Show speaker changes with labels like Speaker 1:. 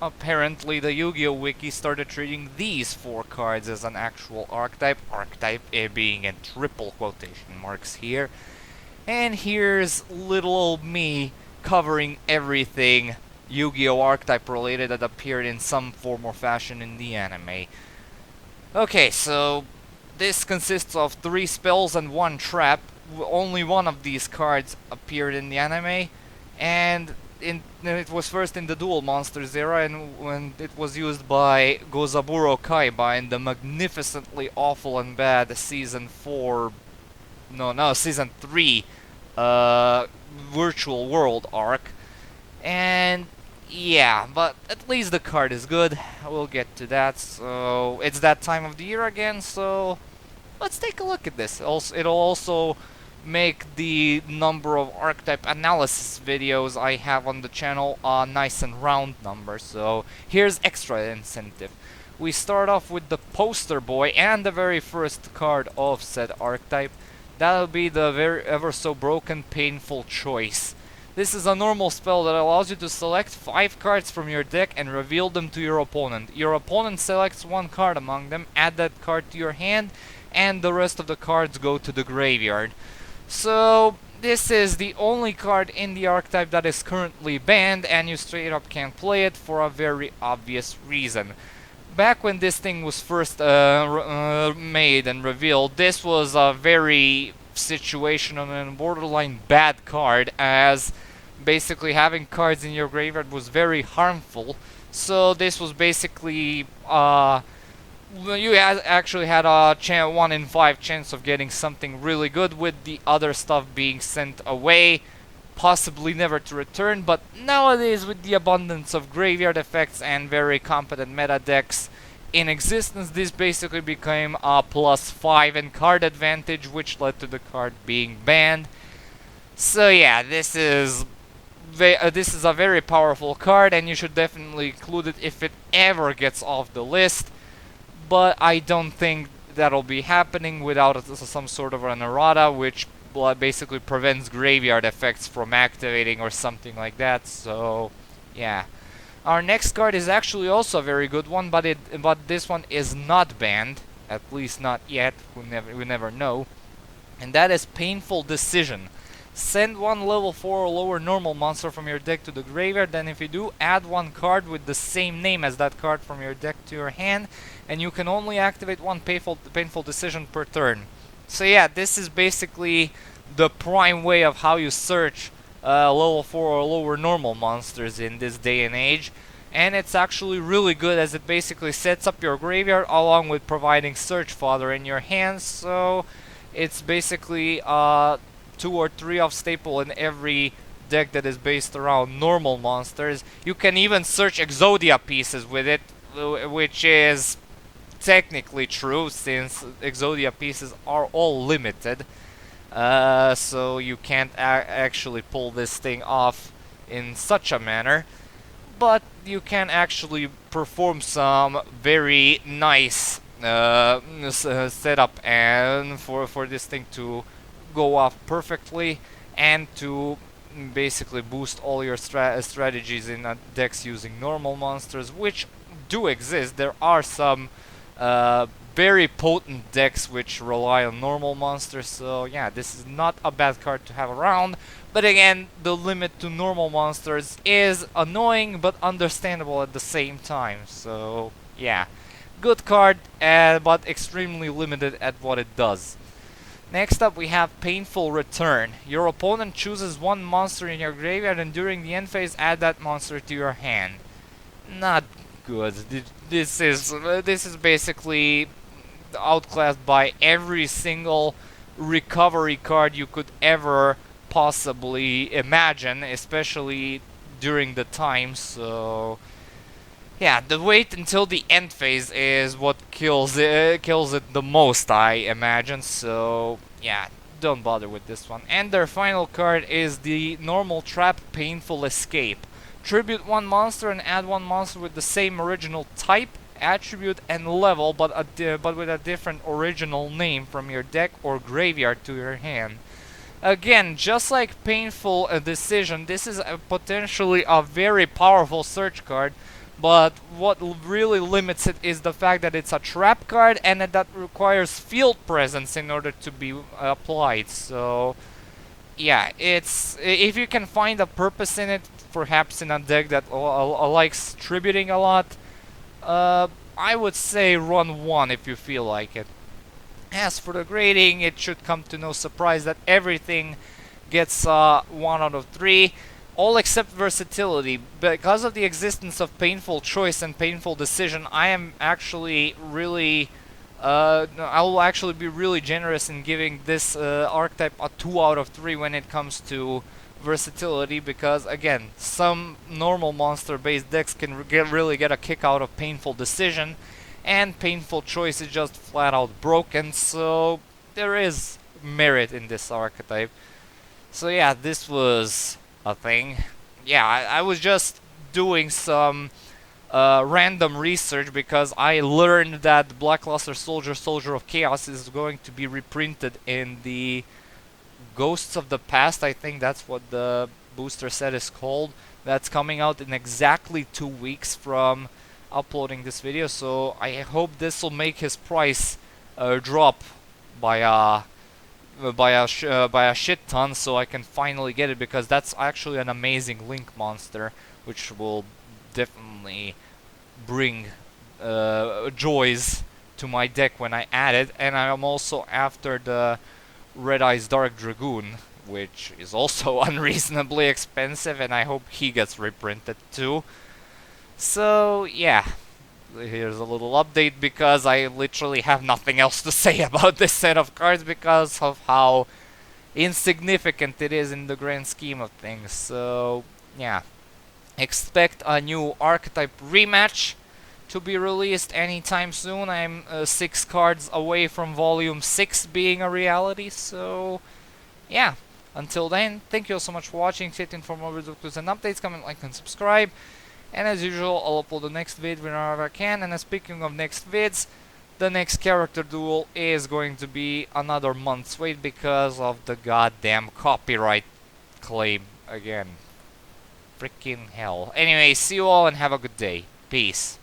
Speaker 1: apparently the Yu-Gi-Oh! Wiki started treating these 4 cards as an actual archetype, being in triple quotation marks here. And here's little old me covering everything Yu-Gi-Oh! Archetype related that appeared in some form or fashion in the anime. Okay, so this consists of 3 spells and 1 trap. Only one of these cards appeared in the anime, and it was first in the Duel Monsters era, and when it was used by Gozaburo Kaiba in the magnificently awful and bad Season 4, no, Season 3 Virtual World arc. And yeah, but at least the card is good. We'll get to that. So it's that time of the year again, so let's take a look at this. Also, it'll also make the number of archetype analysis videos I have on the channel a nice and round number. So here's extra incentive. We start off with the poster boy and the very first card of said archetype. That'll be the very ever so broken painful choice. This is a normal spell that allows you to select 5 cards from your deck and reveal them to your opponent. Your opponent selects 1 card among them, add that card to your hand, and the rest of the cards go to the graveyard. So this is the only card in the archetype that is currently banned, and you straight up can't play it for a very obvious reason. Back when this thing was first made and revealed, this was a very situational and borderline bad card, as basically having cards in your graveyard was very harmful. So this was basically you actually had a 1 in 5 chance of getting something really good, with the other stuff being sent away, possibly never to return. But nowadays, with the abundance of graveyard effects and very competent meta decks in existence, this basically became a +5 in card advantage, which led to the card being banned. So yeah, this is a very powerful card, and you should definitely include it if it ever gets off the list. But I don't think that'll be happening without some sort of an errata, which basically prevents graveyard effects from activating or something like that. So yeah. Our next card is actually also a very good one, but this one is not banned, at least not yet. We never know. And that is Painful Decision. Send 1 level 4 or lower normal monster from your deck to the graveyard, then if you do, add 1 card with the same name as that card from your deck to your hand, and you can only activate 1 Painful Decision per turn. So yeah, this is basically the prime way of how you search level 4 or lower normal monsters in this day and age. And it's actually really good, as it basically sets up your graveyard along with providing search fodder in your hands. So it's basically 2 or 3 of staple in every deck that is based around normal monsters. You can even search Exodia pieces with it, which is technically true, since Exodia pieces are all limited. So you can't actually pull this thing off in such a manner. But you can actually perform some very nice setup and for this thing to go off perfectly, and to basically boost all your strategies in decks using normal monsters, which do exist. There are some very potent decks which rely on normal monsters, so yeah, this is not a bad card to have around. But again, the limit to normal monsters is annoying but understandable at the same time, so yeah. Good card, but extremely limited at what it does. Next up, we have Painful Return. Your opponent chooses 1 monster in your graveyard, and during the end phase, add that monster to your hand. Not good. This is basically outclassed by every single recovery card you could ever possibly imagine, especially during the time. So yeah, the wait until the end phase is what kills it the most, I imagine. So yeah, don't bother with this one. And their final card is the normal trap Painful Escape. Tribute 1 monster and add 1 monster with the same original type, attribute, and level, but with a different original name from your deck or graveyard to your hand. again, just like Painful Decision, this is potentially a very powerful search card, but what really limits it is the fact that it's a trap card and that requires field presence in order to be applied. So yeah, it's if you can find a purpose in it, perhaps in a deck that likes tributing a lot, I would say run one if you feel like it. As for the grading, it should come to no surprise that everything gets 1 out of 3, all except versatility. Because of the existence of Painful Choice and Painful Decision, I am actually really... I will actually be really generous in giving this archetype a 2 out of 3 when it comes to versatility, because again, some normal monster-based decks can really get a kick out of Painful Decision, and Painful Choice is just flat out broken, so there is merit in this archetype. So yeah, this was a thing. Yeah, I was just doing some random research because I learned that Blackluster Soldier, Soldier of Chaos is going to be reprinted in the Ghosts of the Past, I think that's what the booster set is called. That's coming out in exactly 2 weeks from uploading this video, so I hope this will make his price drop by a shit ton, so I can finally get it, because that's actually an amazing Link monster, which will definitely bring joys to my deck when I add it. And I am also after the Red Eyes Dark Dragoon, which is also unreasonably expensive, and I hope he gets reprinted too. So yeah, here's a little update, because I literally have nothing else to say about this set of cards because of how insignificant it is in the grand scheme of things. So yeah, expect a new Archetype rematch to be released anytime soon. I'm 6 cards away from Volume 6 being a reality, so yeah. Until then, thank you all so much for watching. Stay tuned for more videos and updates. Comment, like, and subscribe. And as usual, I'll upload the next vid whenever I can. And speaking of next vids, the next character duel is going to be another month's wait because of the goddamn copyright claim again. Freaking hell. Anyway, see you all and have a good day. Peace.